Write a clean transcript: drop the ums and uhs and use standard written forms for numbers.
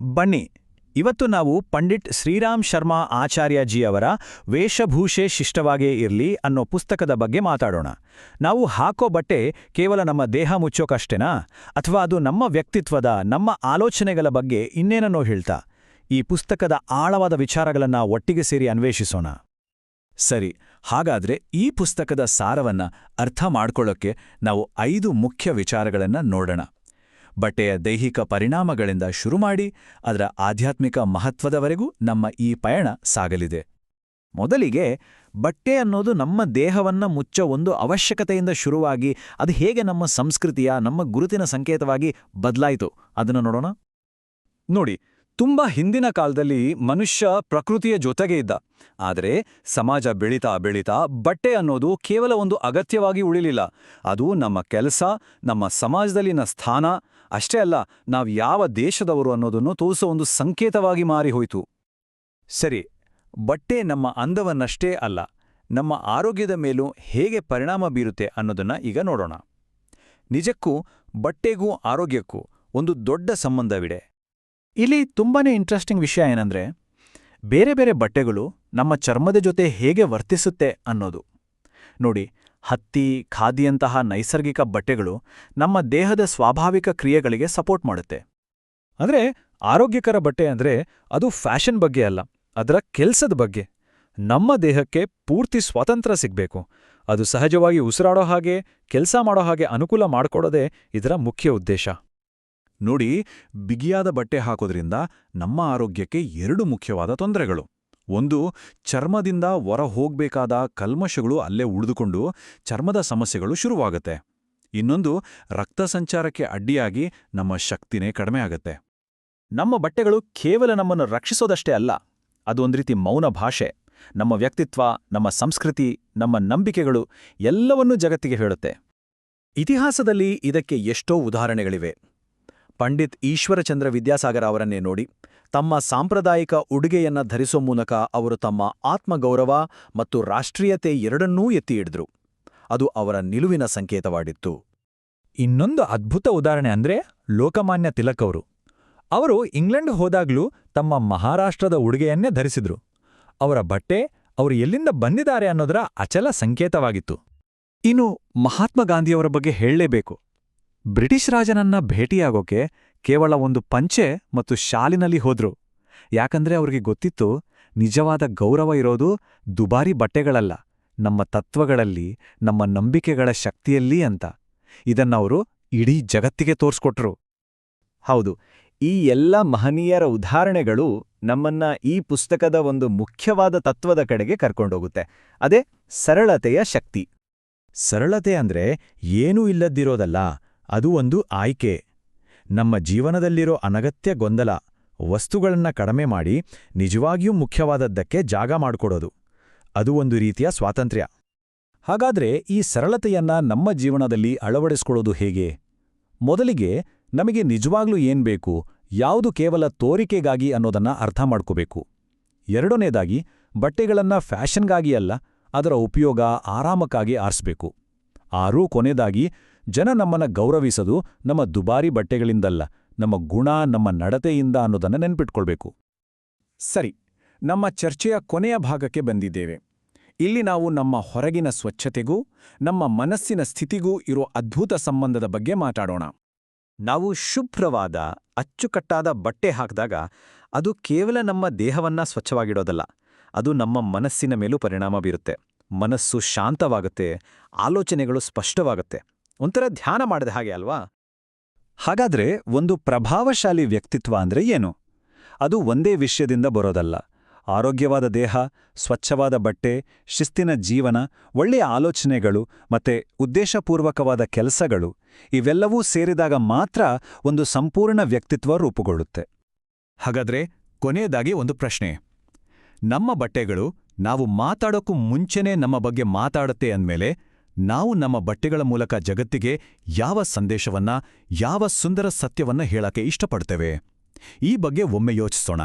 ಬನ್ನಿ ಇವತ್ತು ನಾವು ಪಂಡಿತ್ ಶ್ರೀರಾಮ್ ಶರ್ಮಾ ಆಚಾರ್ಯಜಿಯವರ ವೇಷಭೂಷೆ ಶಿಷ್ಟವಾಗೇ ಇರ್ಲಿ ಅನ್ನೋ ಪುಸ್ತಕದ ಬಗ್ಗೆ ಮಾತಾಡೋಣ. ನಾವು ಹಾಕೋ ಬಟ್ಟೆ ಕೇವಲ ನಮ್ಮ ದೇಹ ಮುಚ್ಚೋಕಷ್ಟೇನಾ, ಅಥವಾ ಅದು ನಮ್ಮ ವ್ಯಕ್ತಿತ್ವದ, ನಮ್ಮ ಆಲೋಚನೆಗಳ ಬಗ್ಗೆ ಇನ್ನೇನನ್ನೋ ಹೇಳ್ತಾ? ಈ ಪುಸ್ತಕದ ಆಳವಾದ ವಿಚಾರಗಳನ್ನ ಒಟ್ಟಿಗೆ ಸೇರಿ ಅನ್ವೇಷಿಸೋಣ. ಸರಿ, ಹಾಗಾದ್ರೆ ಈ ಪುಸ್ತಕದ ಸಾರವನ್ನ ಅರ್ಥ ಮಾಡ್ಕೊಳ್ಳೋಕ್ಕೆ ನಾವು 5 ಮುಖ್ಯ ವಿಚಾರಗಳನ್ನ ನೋಡೋಣ. ಬಟ್ಟೆಯ ದೈಹಿಕ ಪರಿಣಾಮಗಳಿಂದ ಶುರುಮಾಡಿ ಅದರ ಆಧ್ಯಾತ್ಮಿಕ ಮಹತ್ವದವರೆಗೂ ನಮ್ಮ ಈ ಪಯಣ ಸಾಗಲಿದೆ. ಮೊದಲಿಗೆ, ಬಟ್ಟೆ ಅನ್ನೋದು ನಮ್ಮ ದೇಹವನ್ನ ಮುಚ್ಚೋ ಒಂದು ಅವಶ್ಯಕತೆಯಿಂದ ಶುರುವಾಗಿ ಅದು ಹೇಗೆ ನಮ್ಮ ಸಂಸ್ಕೃತಿಯ, ನಮ್ಮ ಗುರುತಿನ ಸಂಕೇತವಾಗಿ ಬದಲಾಯಿತು ಅದನ್ನು ನೋಡೋಣ. ನೋಡಿ, ತುಂಬಾ ಹಿಂದಿನ ಕಾಲದಲ್ಲಿ ಮನುಷ್ಯ ಪ್ರಕೃತಿಯ ಜೊತೆಗೆ ಇದ್ದ. ಆದರೆ ಸಮಾಜ ಬೆಳೀತಾ ಬೆಳೀತಾ ಬಟ್ಟೆ ಅನ್ನೋದು ಕೇವಲ ಒಂದು ಅಗತ್ಯವಾಗಿ ಉಳಿಲಿಲ್ಲ. ಅದು ನಮ್ಮ ಕೆಲಸ, ನಮ್ಮ ಸಮಾಜದಲ್ಲಿನ ಸ್ಥಾನ ಅಷ್ಟೇ ಅಲ್ಲ, ನಾವು ಯಾವ ದೇಶದವರು ಅನ್ನೋದನ್ನು ತೋರಿಸೋ ಒಂದು ಸಂಕೇತವಾಗಿ ಮಾರಿ ಹೋಯಿತು. ಸರಿ, ಬಟ್ಟೆ ನಮ್ಮ ಅಂದವನ್ನಷ್ಟೇ ಅಲ್ಲ, ನಮ್ಮ ಆರೋಗ್ಯದ ಮೇಲೂ ಹೇಗೆ ಪರಿಣಾಮ ಬೀರುತ್ತೆ ಅನ್ನೋದನ್ನ ಈಗ ನೋಡೋಣ. ನಿಜಕ್ಕೂ ಬಟ್ಟೆಗೂ ಆರೋಗ್ಯಕ್ಕೂ ಒಂದು ದೊಡ್ಡ ಸಂಬಂಧವಿದೆ. ಇಲ್ಲಿ ತುಂಬಾನೇ ಇಂಟ್ರೆಸ್ಟಿಂಗ್ ವಿಷಯ ಏನಂದ್ರೆ, ಬೇರೆ ಬೇರೆ ಬಟ್ಟೆಗಳು ನಮ್ಮ ಚರ್ಮದ ಜೊತೆ ಹೇಗೆ ವರ್ತಿಸುತ್ತೆ ಅನ್ನೋದು. ನೋಡಿ, ಹತ್ತಿ, ಖಾದಿಯಂತಹ ನೈಸರ್ಗಿಕ ಬಟ್ಟೆಗಳು ನಮ್ಮ ದೇಹದ ಸ್ವಾಭಾವಿಕ ಕ್ರಿಯೆಗಳಿಗೆ ಸಪೋರ್ಟ್ ಮಾಡುತ್ತೆ. ಅಂದ್ರೆ ಆರೋಗ್ಯಕರ ಬಟ್ಟೆ ಅಂದ್ರೆ ಅದು ಫ್ಯಾಷನ್ ಬಗ್ಗೆ ಅಲ್ಲ, ಅದರ ಕೆಲ್ಸದ ಬಗ್ಗೆ. ನಮ್ಮ ದೇಹಕ್ಕೆ ಪೂರ್ತಿ ಸ್ವಾತಂತ್ರ್ಯ ಸಿಗ್ಬೇಕು, ಅದು ಸಹಜವಾಗಿ ಉಸಿರಾಡೋ ಹಾಗೆ, ಕೆಲಸ ಮಾಡೋ ಹಾಗೆ ಅನುಕೂಲ ಮಾಡಿಕೊಡೋದೇ ಇದರ ಮುಖ್ಯ ಉದ್ದೇಶ. ನೋಡಿ, ಬಿಗಿಯಾದ ಬಟ್ಟೆ ಹಾಕೋದ್ರಿಂದ ನಮ್ಮ ಆರೋಗ್ಯಕ್ಕೆ 2 ಮುಖ್ಯವಾದ ತೊಂದರೆಗಳು. ಒಂದು, ಚರ್ಮದಿಂದ ಹೊರ ಹೋಗ್ಬೇಕಾದ ಕಲ್ಮಶಗಳು ಅಲ್ಲೇ ಉಳಿದುಕೊಂಡು ಚರ್ಮದ ಸಮಸ್ಯೆಗಳು ಶುರುವಾಗುತ್ತೆ. ಇನ್ನೊಂದು, ರಕ್ತ ಸಂಚಾರಕ್ಕೆ ಅಡ್ಡಿಯಾಗಿ ನಮ್ಮ ಶಕ್ತಿನೇ ಕಡಿಮೆ ಆಗತ್ತೆ. ನಮ್ಮ ಬಟ್ಟೆಗಳು ಕೇವಲ ನಮ್ಮನ್ನು ರಕ್ಷಿಸೋದಷ್ಟೇ ಅಲ್ಲ, ಅದು ಒಂದು ರೀತಿ ಮೌನ ಭಾಷೆ. ನಮ್ಮ ವ್ಯಕ್ತಿತ್ವ, ನಮ್ಮ ಸಂಸ್ಕೃತಿ, ನಮ್ಮ ನಂಬಿಕೆಗಳು ಎಲ್ಲವನ್ನೂ ಜಗತ್ತಿಗೆ ಹೇಳುತ್ತೆ. ಇತಿಹಾಸದಲ್ಲಿ ಇದಕ್ಕೆ ಎಷ್ಟೋ ಉದಾಹರಣೆಗಳಿವೆ. ಪಂಡಿತ್ ಈಶ್ವರಚಂದ್ರ ವಿದ್ಯಾಸಾಗರ ಅವರನ್ನೇ ನೋಡಿ. ತಮ್ಮ ಸಾಂಪ್ರದಾಯಿಕ ಉಡುಗೆಯನ್ನ ಧರಿಸೋ ಮೂಲಕ ಅವರು ತಮ್ಮ ಆತ್ಮಗೌರವ ಮತ್ತು ರಾಷ್ಟ್ರೀಯತೆ ಎರಡನ್ನೂ ಎತ್ತಿ ಹಿಡಿದ್ರು. ಅದು ಅವರ ನಿಲುವಿನ ಸಂಕೇತವಾಗಿತ್ತು. ಇನ್ನೊಂದು ಅದ್ಭುತ ಉದಾಹರಣೆ ಅಂದ್ರೆ ಲೋಕಮಾನ್ಯ ತಿಲಕ್ ಅವರು. ಅವರು ಇಂಗ್ಲೆಂಡ್ ಹೋದಾಗ್ಲೂ ತಮ್ಮ ಮಹಾರಾಷ್ಟ್ರದ ಉಡುಗೆಯನ್ನೇ ಧರಿಸಿದ್ರು. ಅವರ ಬಟ್ಟೆ ಅವರು ಎಲ್ಲಿಂದ ಬಂದಿದ್ದಾರೆ ಅನ್ನೋದರ ಅಚಲ ಸಂಕೇತವಾಗಿತ್ತು. ಇನ್ನು ಮಹಾತ್ಮ ಗಾಂಧಿಯವರ ಬಗ್ಗೆ ಹೇಳಲೇಬೇಕು. ಬ್ರಿಟಿಷ್ ರಾಜನನ್ನ ಭೇಟಿಯಾಗೋಕೆ ಕೇವಲ ಒಂದು ಪಂಚೆ ಮತ್ತು ಶಾಲಿನಲ್ಲಿ ಹೋದ್ರು. ಯಾಕಂದ್ರೆ ಅವ್ರಿಗೆ ಗೊತ್ತಿತ್ತು, ನಿಜವಾದ ಗೌರವ ಇರೋದು ದುಬಾರಿ ಬಟ್ಟೆಗಳಲ್ಲ, ನಮ್ಮ ತತ್ವಗಳಲ್ಲಿ, ನಮ್ಮ ನಂಬಿಕೆಗಳ ಶಕ್ತಿಯಲ್ಲಿ ಅಂತ. ಇದನ್ನವರು ಇಡೀ ಜಗತ್ತಿಗೆ ತೋರ್ಸ್ಕೊಟ್ರು. ಹೌದು, ಈ ಎಲ್ಲ ಮಹನೀಯರ ಉದಾಹರಣೆಗಳು ನಮ್ಮನ್ನ ಈ ಪುಸ್ತಕದ ಒಂದು ಮುಖ್ಯವಾದ ತತ್ವದ ಕಡೆಗೆ ಕರ್ಕೊಂಡೋಗುತ್ತೆ. ಅದೇ ಸರಳತೆಯ ಶಕ್ತಿ. ಸರಳತೆ ಅಂದ್ರೆ ಏನೂ ಇಲ್ಲದ್ದಿರೋದಲ್ಲ, ಅದು ಒಂದು ಆಯ್ಕೆ. ನಮ್ಮ ಜೀವನದಲ್ಲಿರೋ ಅನಗತ್ಯ ಗೊಂದಲ, ವಸ್ತುಗಳನ್ನ ಕಡಿಮೆ ಮಾಡಿ ನಿಜವಾಗಿಯೂ ಮುಖ್ಯವಾದದ್ದಕ್ಕೆ ಜಾಗ ಮಾಡಿಕೊಡೋದು, ಅದು ಒಂದು ರೀತಿಯ ಸ್ವಾತಂತ್ರ್ಯ. ಹಾಗಾದ್ರೆ ಈ ಸರಳತೆಯನ್ನ ನಮ್ಮ ಜೀವನದಲ್ಲಿ ಅಳವಡಿಸ್ಕೊಳ್ಳೋದು ಹೇಗೆ? ಮೊದಲಿಗೆ ನಮಗೆ ನಿಜವಾಗ್ಲೂ ಏನ್ಬೇಕು, ಯಾವುದು ಕೇವಲ ತೋರಿಕೆಗಾಗಿ ಅನ್ನೋದನ್ನ ಅರ್ಥ ಮಾಡ್ಕೋಬೇಕು. ಎರಡನೇದಾಗಿ, ಬಟ್ಟೆಗಳನ್ನ ಫ್ಯಾಷನ್ಗಾಗಿ ಅಲ್ಲ, ಅದರ ಉಪಯೋಗ, ಆರಾಮಕ್ಕಾಗಿ ಆರಿಸ್ಬೇಕು. ಕೊನೆಯದಾಗಿ, ಜನ ನಮ್ಮನ್ನ ಗೌರವಿಸೋದು ನಮ್ಮ ದುಬಾರಿ ಬಟ್ಟೆಗಳಿಂದಲ್ಲ, ನಮ್ಮ ಗುಣ, ನಮ್ಮ ನಡತೆಯಿಂದ ಅನ್ನೋದನ್ನ ನೆನ್ಪಿಟ್ಕೊಳ್ಬೇಕು. ಸರಿ, ನಮ್ಮ ಚರ್ಚೆಯ ಕೊನೆಯ ಭಾಗಕ್ಕೆ ಬಂದಿದ್ದೇವೆ. ಇಲ್ಲಿ ನಾವು ನಮ್ಮ ಹೊರಗಿನ ಸ್ವಚ್ಛತೆಗೂ ನಮ್ಮ ಮನಸ್ಸಿನ ಸ್ಥಿತಿಗೂ ಇರೋ ಅದ್ಭುತ ಸಂಬಂಧದ ಬಗ್ಗೆ ಮಾತಾಡೋಣ. ನಾವು ಶುಭ್ರವಾದ, ಅಚ್ಚುಕಟ್ಟಾದ ಬಟ್ಟೆ ಹಾಕಿದಾಗ ಅದು ಕೇವಲ ನಮ್ಮ ದೇಹವನ್ನ ಸ್ವಚ್ಛವಾಗಿಡೋದಲ್ಲ, ಅದು ನಮ್ಮ ಮನಸ್ಸಿನ ಮೇಲೂ ಪರಿಣಾಮ ಬೀರುತ್ತೆ. ಮನಸ್ಸು ಶಾಂತವಾಗುತ್ತೆ, ಆಲೋಚನೆಗಳು ಸ್ಪಷ್ಟವಾಗುತ್ತೆ. ಒಂಥರ ಧ್ಯಾನ ಮಾಡಿದ ಹಾಗೆ ಅಲ್ವಾ? ಹಾಗಾದ್ರೆ ಒಂದು ಪ್ರಭಾವಶಾಲಿ ವ್ಯಕ್ತಿತ್ವ ಅಂದ್ರೆ ಏನು? ಅದು ಒಂದೇ ವಿಷಯದಿಂದ ಬರೋದಲ್ಲ. ಆರೋಗ್ಯವಾದ ದೇಹ, ಸ್ವಚ್ಛವಾದ ಬಟ್ಟೆ, ಶಿಸ್ತಿನ ಜೀವನ, ಒಳ್ಳೆಯ ಆಲೋಚನೆಗಳು ಮತ್ತೆ ಉದ್ದೇಶಪೂರ್ವಕವಾದ ಕೆಲಸಗಳು, ಇವೆಲ್ಲವೂ ಸೇರಿದಾಗ ಮಾತ್ರ ಒಂದು ಸಂಪೂರ್ಣ ವ್ಯಕ್ತಿತ್ವ ರೂಪುಗೊಳ್ಳುತ್ತೆ. ಹಾಗಾದ್ರೆ ಕೊನೆಯದಾಗಿ ಒಂದು ಪ್ರಶ್ನೆ. ನಮ್ಮ ಬಟ್ಟೆಗಳು ನಾವು ಮಾತಾಡೋಕ್ಕೂ ಮುಂಚೆನೇ ನಮ್ಮ ಬಗ್ಗೆ ಮಾತಾಡುತ್ತೆ ಅಂದ್ಮೇಲೆ, ನಾವು ನಮ್ಮ ಬಟ್ಟೆಗಳ ಮೂಲಕ ಜಗತ್ತಿಗೆ ಯಾವ ಸಂದೇಶವನ್ನ, ಯಾವ ಸುಂದರ ಸತ್ಯವನ್ನ ಹೇಳಕ್ಕೆ ಇಷ್ಟಪಡ್ತೇವೆ? ಈ ಬಗ್ಗೆ ಒಮ್ಮೆ ಯೋಚಿಸೋಣ.